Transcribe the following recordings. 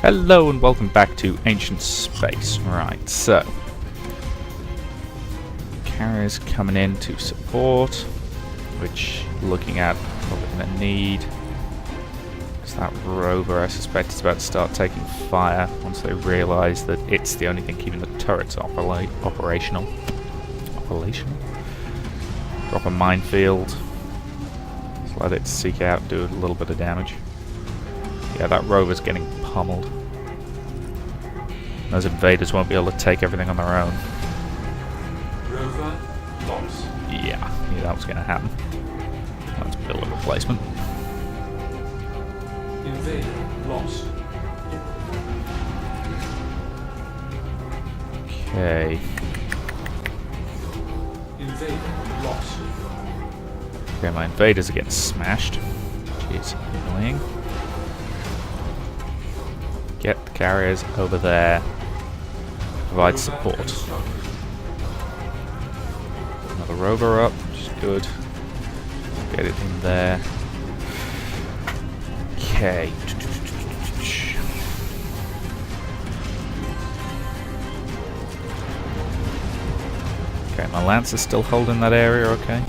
Hello and welcome back to Ancient Space. Right, so carriers coming in to support, which looking at what we're going to need. Because that rover, I suspect, is about to start taking fire once they realise that it's the only thing keeping the turrets operational. Drop a minefield. Just let it seek out and do a little bit of damage. Yeah, that rover's getting pummeled. Those invaders won't be able to take everything on their own. Rover lost. Yeah, knew that was going to happen. Let's build a replacement. Invader lost. Okay. Invader lost. Okay, my invaders are getting smashed. Jeez, annoying. Get the carriers over there. Provide support. Another rover up, which is good. Get it in there. Okay. Okay, my Lancer's still holding that area, okay.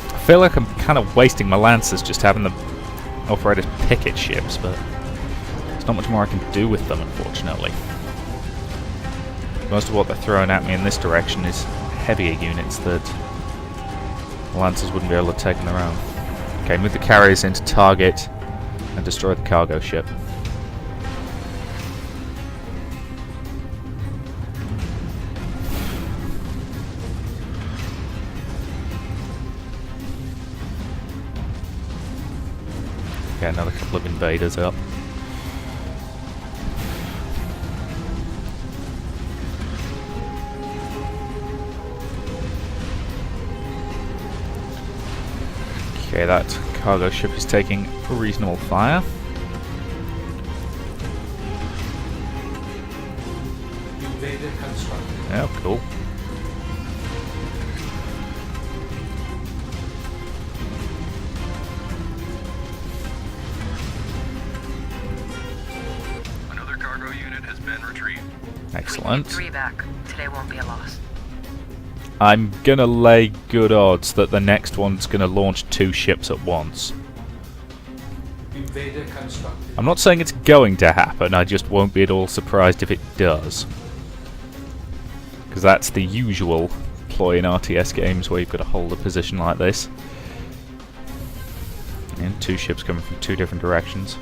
I feel like I'm kind of wasting my Lancers just having them operate as picket ships, but there's not much more I can do with them, unfortunately. Most of what they're throwing at me in this direction is heavier units that the Lancers wouldn't be able to take on their own. Okay, move the carriers into target and destroy the cargo ship. Okay, another couple of invaders up. Okay, that cargo ship is taking reasonable fire. Invader constructed. Oh, cool. Another cargo unit has been retrieved. Excellent. Three back. Today won't be a loss. I'm gonna lay good odds that the next one's gonna launch 2 ships at once. Invader constructed. I'm not saying it's going to happen, I just won't be at all surprised if it does. Because that's the usual ploy in RTS games where you've got to hold a position like this. And 2 ships coming from 2 different directions.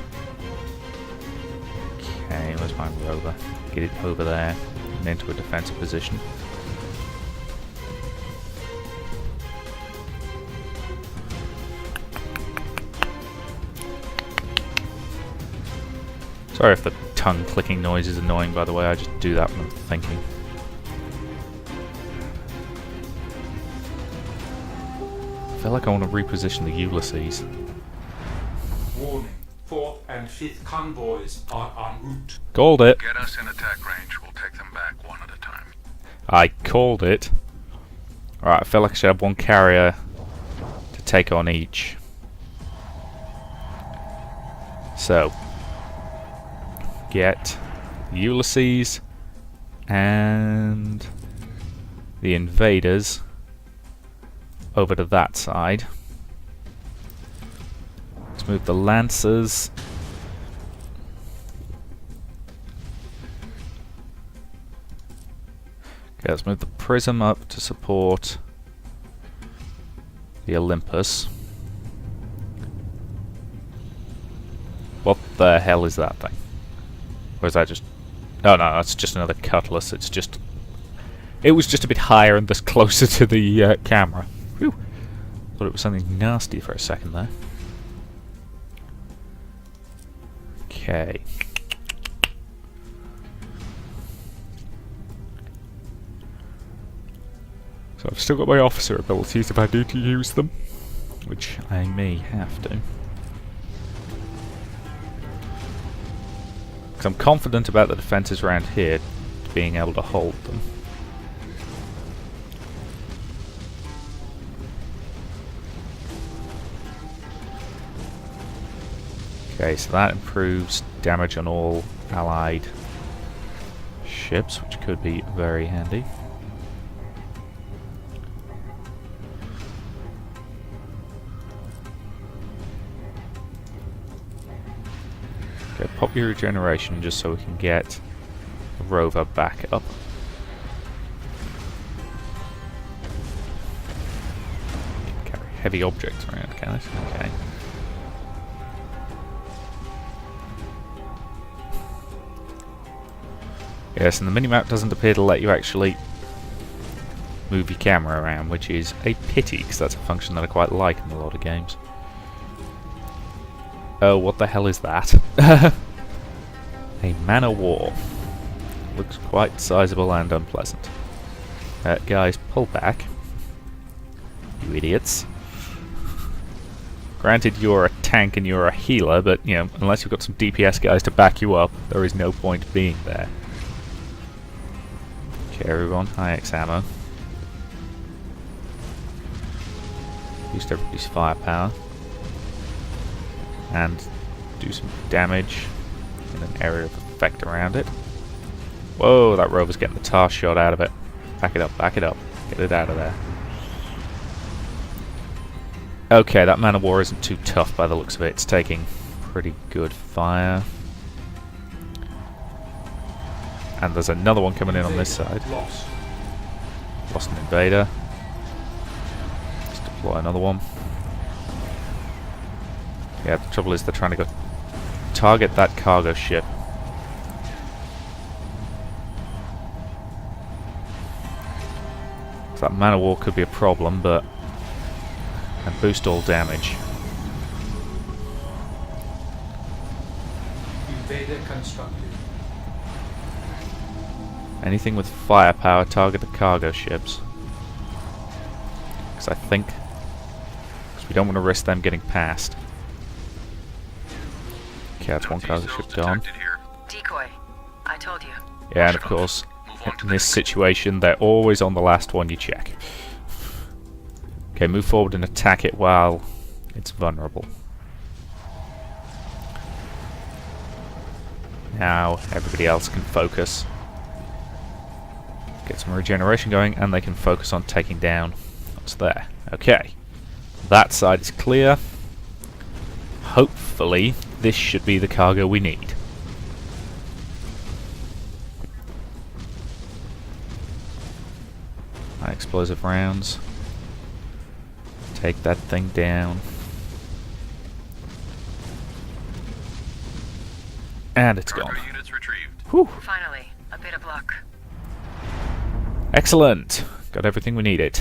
Okay, where's my rover? Get it over there and into a defensive position. Sorry if the tongue clicking noise is annoying, by the way, I just do that when I'm thinking. I feel like I want to reposition the Ulysses. Warning. 4th and 5th convoys are en route. Called it. Get us in attack range. We'll take them back one at a time. I called it. Alright, I feel like I should have 1 carrier to take on each. So, get Ulysses and the invaders over to that side. Let's move the Lancers. Okay, let's move the Prism up to support the Olympus. What the hell is that thing? Or is that just... Oh no, that's just another Cutlass. It's just... It was just a bit higher and thus closer to the camera. Whew. Thought it was something nasty for a second there. Okay. So I've still got my officer abilities if I need to use them. Which I may have to. Because I'm confident about the defences around here being able to hold them. Okay, so that improves damage on all allied ships, which could be very handy. Okay, pop your regeneration just so we can get the rover back up. Can carry heavy objects around, can it? Okay. Yes, and the minimap doesn't appear to let you actually move your camera around, which is a pity, because that's a function that I quite like in a lot of games. Oh, what the hell is that? A man o' war. Looks quite sizable and unpleasant. Guys, pull back. You idiots. Granted, you're a tank and you're a healer, but, you know, unless you've got some DPS guys to back you up, there is no point being there. Okay, everyone, high X ammo. Boost everybody's firepower. And do some damage in an area of effect around it. Whoa, that rover's getting the tar shot out of it. Back it up, back it up. Get it out of there. Okay, that man of war isn't too tough by the looks of it. It's taking pretty good fire. And there's another one coming in on this side. Lost an invader. Let's deploy another one. Yeah, the trouble is they're trying to go target that cargo ship. So that man of war could be a problem, but... and boost all damage. Invader constructed. Anything with firepower, target the cargo ships. Because I think... because we don't want to risk them getting past. Okay, that's one cargo ship gone. Decoy. I told you. Yeah, and of course, in this situation, they're always on the last one you check. Okay, move forward and attack it while it's vulnerable. Now, everybody else can focus. Get some regeneration going, and they can focus on taking down what's there. Okay. That side is clear. Hopefully, this should be the cargo we need. High explosive rounds. Take that thing down. And it's gone. Cargo units retrieved. Whew. Finally, a bit of luck. Excellent. Got everything we needed.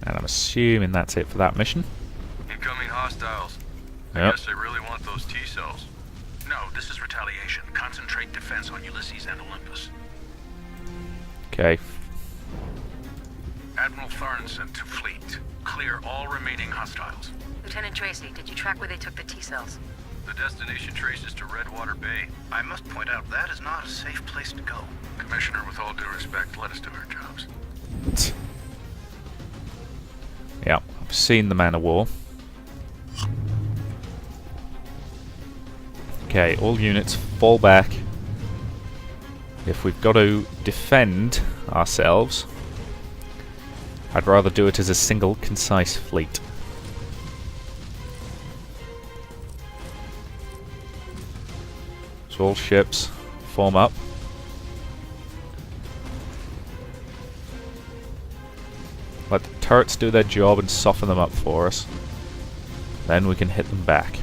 And I'm assuming that's it for that mission. Incoming hostiles. I Yep. guess they really want those T-cells. No, this is retaliation. Concentrate defense on Ulysses and Olympus. Okay. Admiral Thornton to fleet. Clear all remaining hostiles. Lieutenant Tracy, did you track where they took the T-cells? The destination traces to Redwater Bay. I must point out, that is not a safe place to go. Commissioner, with all due respect, let us do our jobs. Yeah, I've seen the man of war. Okay, all units fall back. If we've got to defend ourselves, I'd rather do it as a single, concise fleet. So all ships form up. Let the turrets do their job and soften them up for us. Then we can hit them back.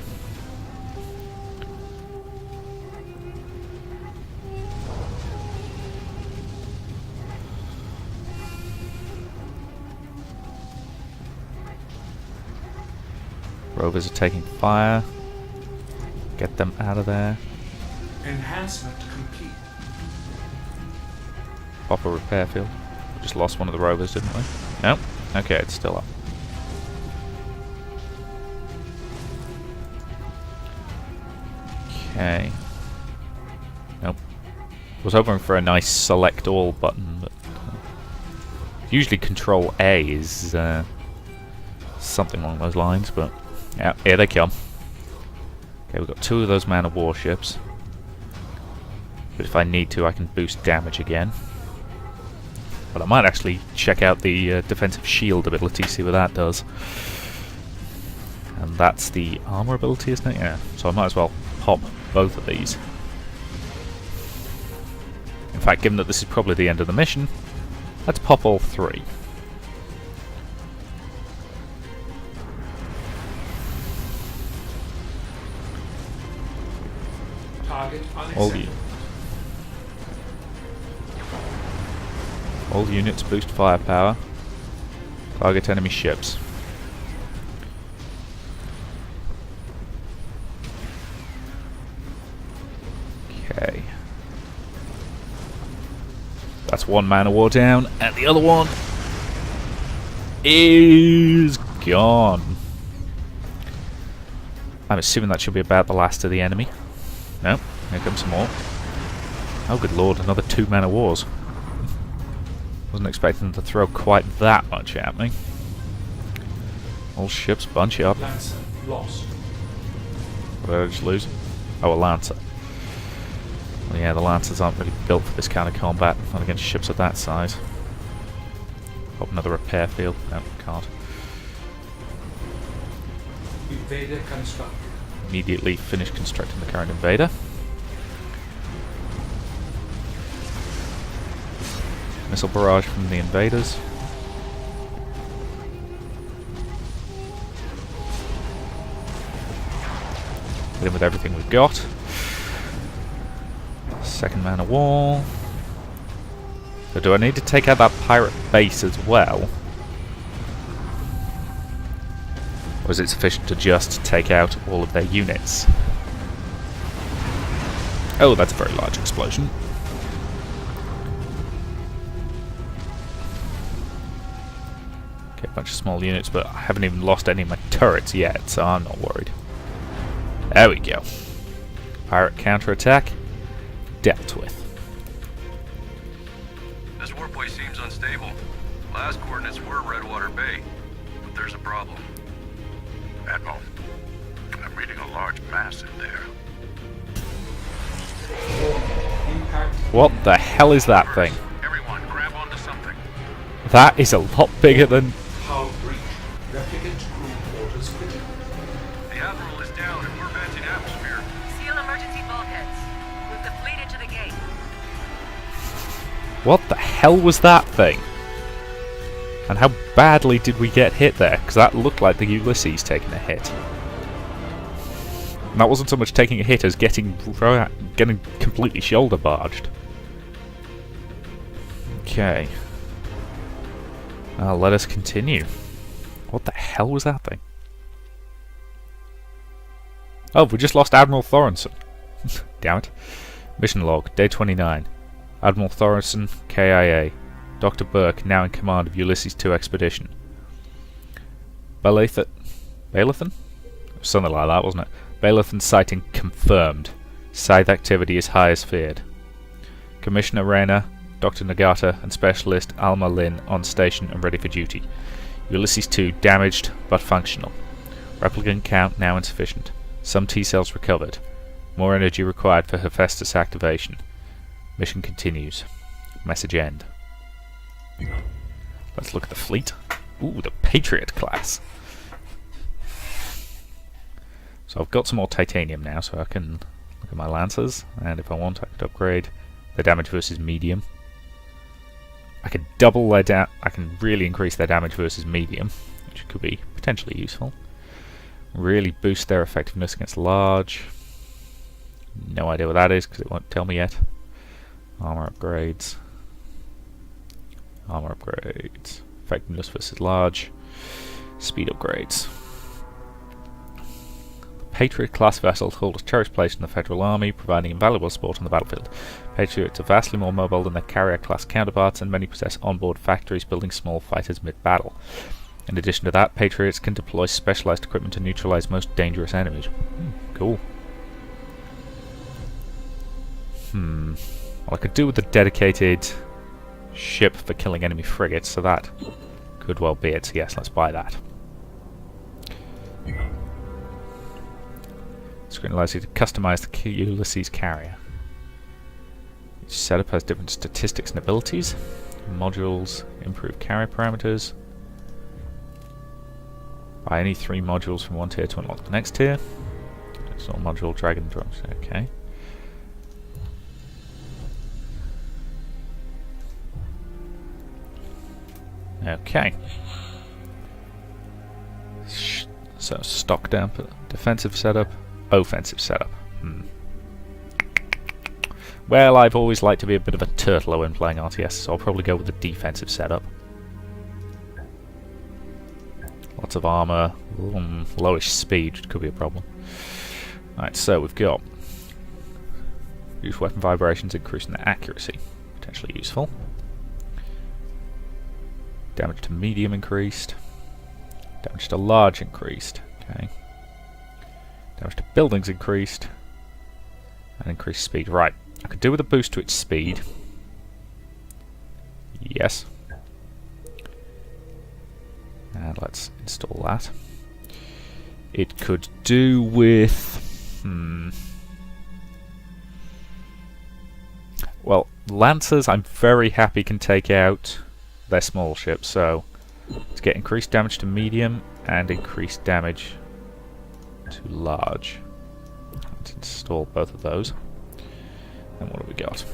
Rovers are taking fire. Get them out of there. Enhancement complete. Pop a repair field. We just lost one of the rovers, didn't we? Nope. Okay, it's still up. Okay. Nope. Was hoping for a nice select all button, but usually Control A is something along those lines, but yeah, here they come. Okay, we've got 2 of those man of war ships. But if I need to, I can boost damage again. But I might actually check out the defensive shield ability, see what that does. And that's the armor ability, isn't it? Yeah. So I might as well pop both of these. In fact, given that this is probably the end of the mission, let's pop all 3. Target All, unaccepted. all units boost firepower. Target enemy ships. Okay. That's 1 man of war down, and the other one is gone. I'm assuming that should be about the last of the enemy. No, here comes some more. Oh good lord, another 2 man of wars. Wasn't expecting them to throw quite that much at me. All ships bunch up. Lancer lost. What did I just lose? Oh, a Lancer. Well, yeah, the Lancers aren't really built for this kind of combat, not against ships of that size. Hope another repair field. No, can't. Invader constructed. Immediately finish constructing the current invader. Missile barrage from the invaders. Hit him with everything we've got. Second man of war. So do I need to take out that pirate base as well? Or is it sufficient to just take out all of their units? Oh, that's a very large explosion. Okay, a bunch of small units, but I haven't even lost any of my turrets yet, so I'm not worried. There we go. Pirate counterattack dealt with. This warpoint seems unstable. Last coordinates were Redwater Bay, but there's a problem. Admiral, I'm reading a large mass in there. Impact. What the hell is that thing? Everyone, grab onto something. That is a lot bigger than... Hull breach. Replicant crew quarters critical. The Admiral is down and we're venting atmosphere. Seal emergency bulkheads. Move the fleet into the gate. What the hell was that thing? And how badly did we get hit there? Because that looked like the Ulysses taking a hit. And that wasn't so much taking a hit as getting completely shoulder barged. Okay. Let us continue. What the hell was that thing? Oh, we just lost Admiral Thorensen. Damn it. Mission log, day 29. Admiral Thorensen, KIA. Dr. Burke, now in command of Ulysses 2 expedition. Balathan? Something like that, wasn't it? Balathan sighting confirmed. Scythe activity is high as feared. Commissioner Reyna, Dr. Nagata, and Specialist Alma Lin on station and ready for duty. Ulysses 2 damaged but functional. Replicant count now insufficient. Some T-cells recovered. More energy required for Hephaestus activation. Mission continues. Message end. Let's look at the fleet. Ooh, the Patriot class. So I've got some more titanium now, so I can look at my Lancers, and if I want I could upgrade their damage versus medium. I could double their I can really increase their damage versus medium, which could be potentially useful. Really boost their effectiveness against large. No idea what that is because it won't tell me yet. Armor upgrades. Armor upgrades. Effectiveness versus large. Speed upgrades. The Patriot class vessels hold a cherished place in the Federal Army, providing invaluable support on the battlefield. Patriots are vastly more mobile than their carrier class counterparts, and many possess onboard factories building small fighters mid-battle. In addition to that, Patriots can deploy specialized equipment to neutralize most dangerous enemies. Cool. Well, I could do with the dedicated ship for killing enemy frigates, so that could well be it. So yes, let's buy that. Screen allows you to customize the Ulysses carrier. Each setup has different statistics and abilities. Modules improve carrier parameters. Buy any 3 modules from one tier to unlock the next tier. Install module drag and drop. Okay. Okay. So stock damper, defensive setup, offensive setup. Well, I've always liked to be a bit of a turtler when playing RTS, so I'll probably go with the defensive setup. Lots of armor, lowish speed, which could be a problem. Alright, so we've got use weapon vibrations, increasing their accuracy, potentially useful. Damage to medium increased. Damage to large increased. Okay. Damage to buildings increased. And increased speed. Right. I could do with a boost to its speed. Yes. And let's install that. It could do with... Well, Lancers I'm very happy can take out their small ships, so to get increased damage to medium and increased damage to large. Let's install both of those. And what have we got?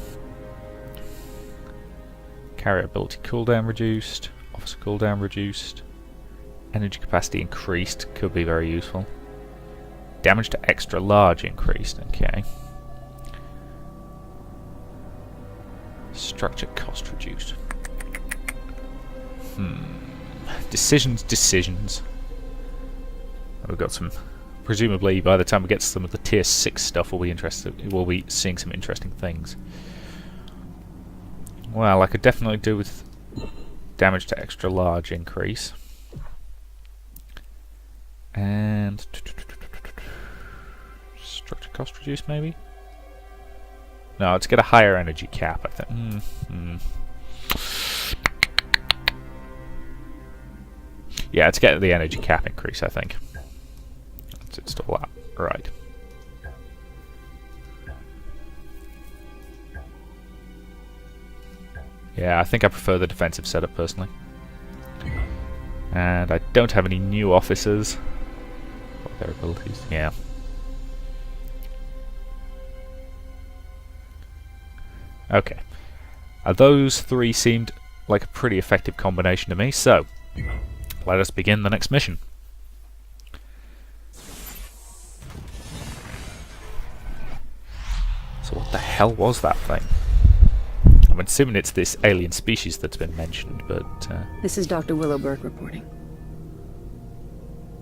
Carrier ability cooldown reduced, officer cooldown reduced, energy capacity increased, could be very useful. Damage to extra large increased, okay. Structure cost reduced. Decisions. We've got some. Presumably, by the time we get to some of the tier 6 stuff, we'll be seeing some interesting things. Well, I could definitely do with damage to extra large increase. And structure cost reduce, maybe? No, let's get a higher energy cap, I think. Yeah, let's get the energy cap increase, I think. Let's install that. Right. Yeah, I think I prefer the defensive setup personally. And I don't have any new officers. What are their abilities? Yeah. Okay. Those 3 seemed like a pretty effective combination to me, so let us begin the next mission. So what the hell was that thing? I'm assuming it's this alien species that's been mentioned, but... This is Dr. Willowberg reporting.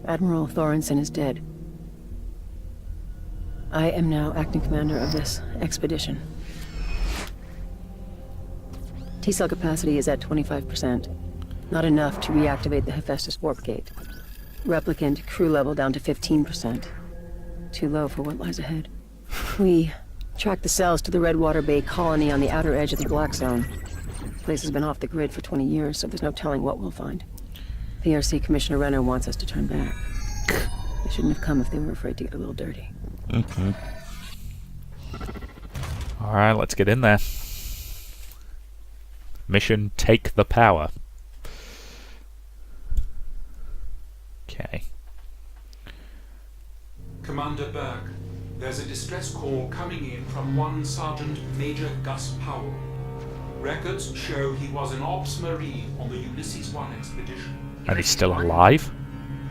Admiral Thorensen is dead. I am now acting commander of this expedition. T-cell capacity is at 25%. Not enough to reactivate the Hephaestus warp gate. Replicant crew level down to 15%. Too low for what lies ahead. We tracked the cells to the Redwater Bay colony on the outer edge of the Black Zone. The place has been off the grid for 20 years, so there's no telling what we'll find. PRC Commissioner Renner wants us to turn back. They shouldn't have come if they were afraid to get a little dirty. Alright, let's get in there. Mission, take the power. Okay. Commander Berg, there's a distress call coming in from one Sergeant Major Gus Powell. Records show he was an Ops Marine on the Ulysses 1 expedition. And he's still alive?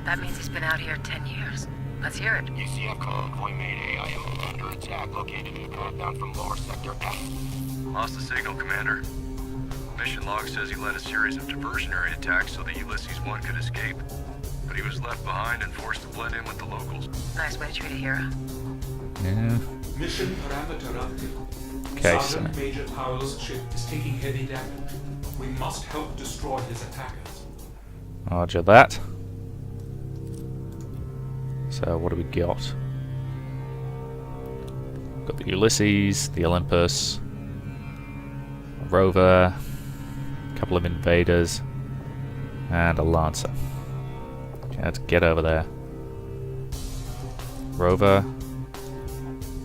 That means he's been out here 10 years. Let's hear it. UCF convoy Mayday. I am under attack, located in a compound from lower sector F. Lost the signal, Commander. Mission log says he led a series of diversionary attacks so that Ulysses 1 could escape. But he was left behind and forced to blend in with the locals. Nice way to treat a hero. Yeah. Mission parameter update. Okay, Sergeant Major Powell's ship is taking heavy damage. We must help destroy his attackers. Roger that. So what do we got? Got the Ulysses, the Olympus, a rover, a couple of invaders, and a Lancer. Okay, let's get over there. Rover,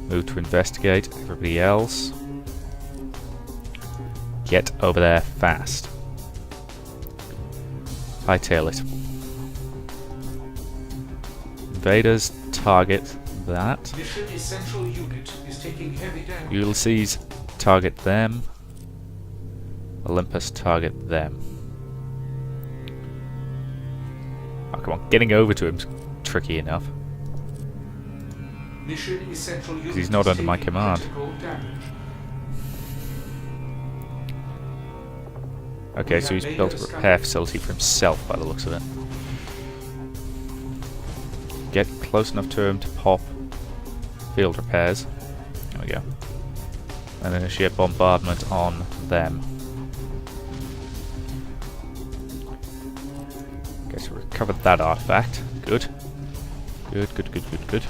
Move to investigate. Everybody else, get over there fast. Hightail it. Invaders, target that. Mission Essential Unit is taking heavy damage. Ulysses, target them. Olympus, target them. Oh, come on, getting over to him's tricky enough. Mission Essential Unit He's not is under my taking command. critical damage. Okay, so he's built a repair facility for himself by the looks of it. Get close enough to him to pop field repairs. There we go. And initiate bombardment on them. Okay, so we recovered that artifact. Good. Good, good, good, good, good.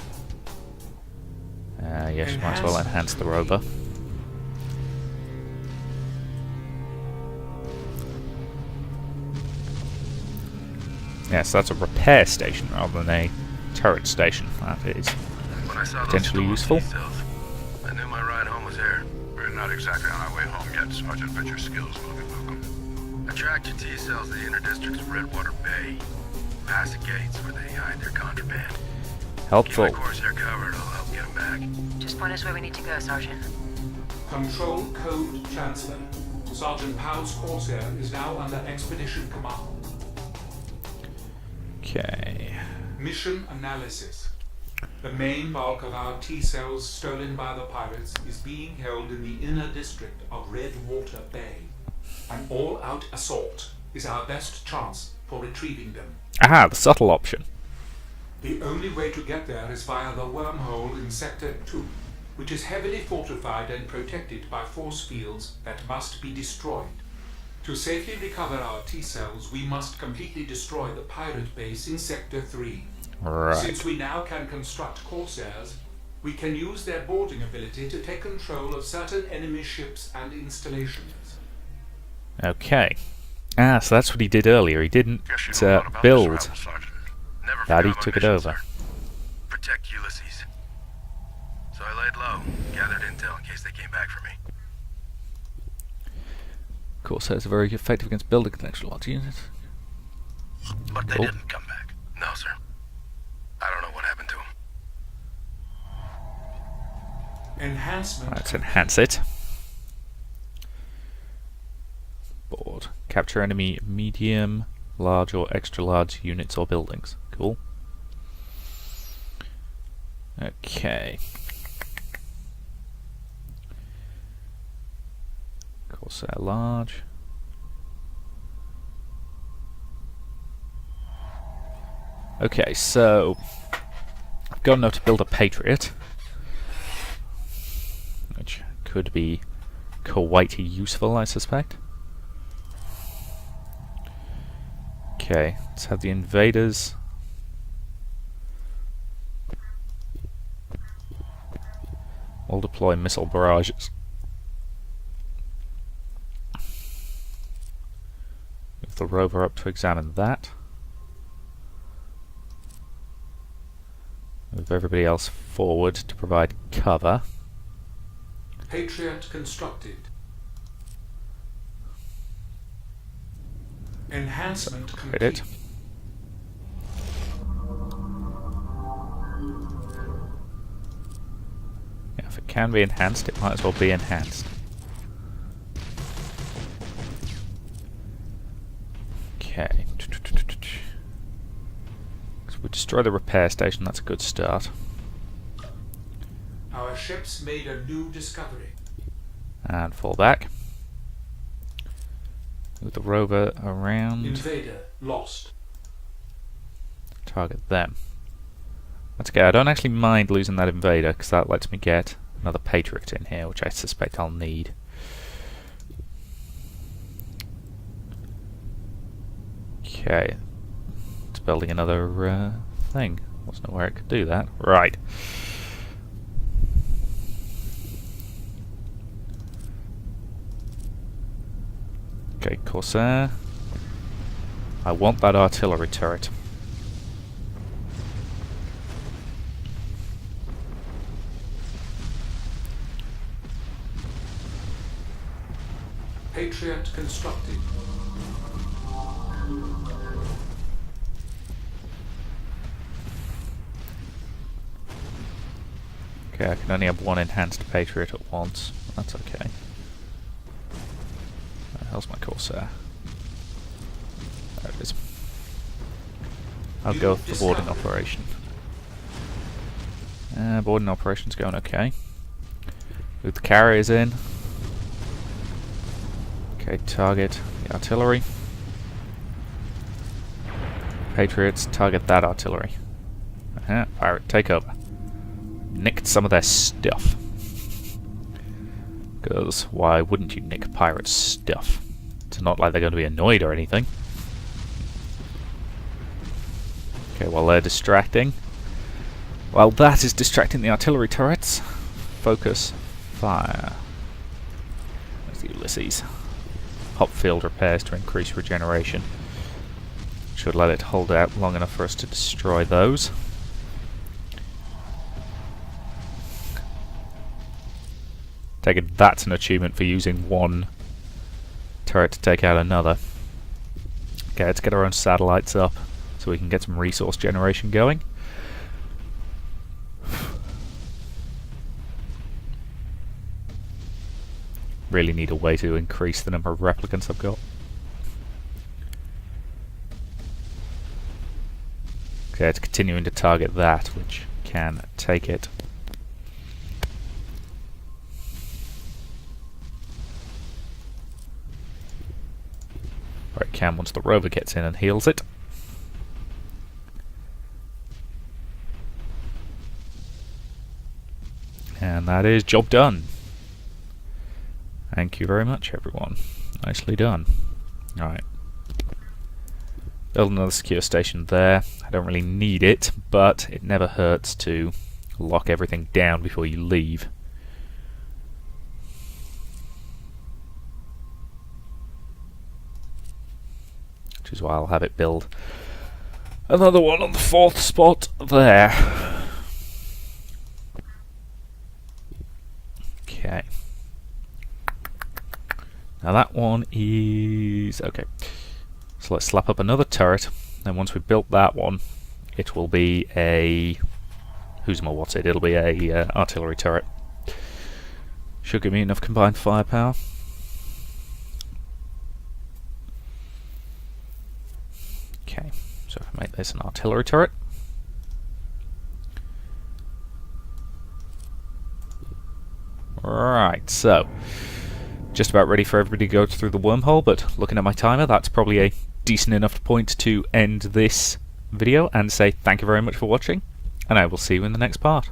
Yes, might as well enhance the rover. Yes, that's a repair station rather than a turret station. That is When I saw those potentially stolen useful. T-cells, I knew my ride home was here. We're not exactly on our way home yet, Sergeant, but your skills will be welcome. I tracked your T-cells to the inner districts of Redwater Bay. Past the gates where they hide their contraband. Keep Helpful. my Corsair covered, I'll help get them back. Just point us where we need to go, Sergeant. Control code transfer. Sergeant Powell's Corsair is now under expedition command. Okay. Mission analysis. The main bulk of our T-cells stolen by the pirates is being held in the inner district of Redwater Bay. An all-out assault is our best chance for retrieving them. Aha, the subtle option. The only way to get there is via the wormhole in Sector 2, which is heavily fortified and protected by force fields that must be destroyed. To safely recover our T-cells, we must completely destroy the pirate base in Sector 3. Right. Since we now can construct Corsairs, we can use their boarding ability to take control of certain enemy ships and installations. Okay. Ah, so that's what he did earlier. He didn't Guess you know a lot about this build. rebel, Sergeant. Never Daddy forgot my took it mission, over. sir. Protect Ulysses. So I laid low, gathered intel in case they came back for me. Corsairs are very effective against building connection large units. But they Cool. didn't come back. No, sir. I don't know what happened to them. Enhancement. Let's enhance it. Board. Capture enemy medium, large or extra large units or buildings. Cool. Okay. Corsair large. Okay, so I've got enough to build a Patriot, which could be quite useful, I suspect. Okay, let's have the invaders. We'll deploy missile barrages. Move the rover up to examine that. Move everybody else forward to provide cover. Patriot constructed. Enhancement Upgrade complete. it. Yeah, if it can be enhanced, it might as well be enhanced. Okay. So we destroy the repair station, that's a good start. Our ships made a new discovery. And fall back. Move the rover around. Invader lost. Target them. That's okay, I don't actually mind losing that invader, because that lets me get another Patriot in here, which I suspect I'll need. Okay. It's building another thing. Wasn't aware it could do that. Right. Okay, Corsair. I want that artillery turret. Patriot constructed. Okay, I can only have one enhanced Patriot at once. That's okay. Where the hell's my Corsair? There it is. I'll go with the boarding operation. Boarding operation's going okay. With the carriers in. Okay, target the artillery. Patriots, target that artillery. Pirate, take over. Nicked some of their stuff. Because why wouldn't you nick pirate stuff? It's not like they're going to be annoyed or anything. Okay, while they're distracting. While that is distracting the artillery turrets, focus fire. There's the Ulysses. Hop field repairs to increase regeneration. Should let it hold out long enough for us to destroy those. Take it, that's an achievement for using one turret to take out another. Okay, let's get our own satellites up so we can get some resource generation going. Really need a way to increase the number of replicants I've got. Okay, it's continuing to target that, which can take it. Or it can once the rover gets in and heals it. And that is job done. Thank you very much, everyone. Nicely done. Alright. Build another secure station there. I don't really need it, but it never hurts to lock everything down before you leave. Which is why I'll have it build another one on the 4th spot there. Okay. Now that one is... okay. So let's slap up another turret. Then once we've built that one, it will be a... who's more what's it? It'll be a artillery turret. Should give me enough combined firepower. Okay, so if I make this an artillery turret. Right, so just about ready for everybody to go through the wormhole, but looking at my timer, that's probably a decent enough point to end this video and say thank you very much for watching, and I will see you in the next part.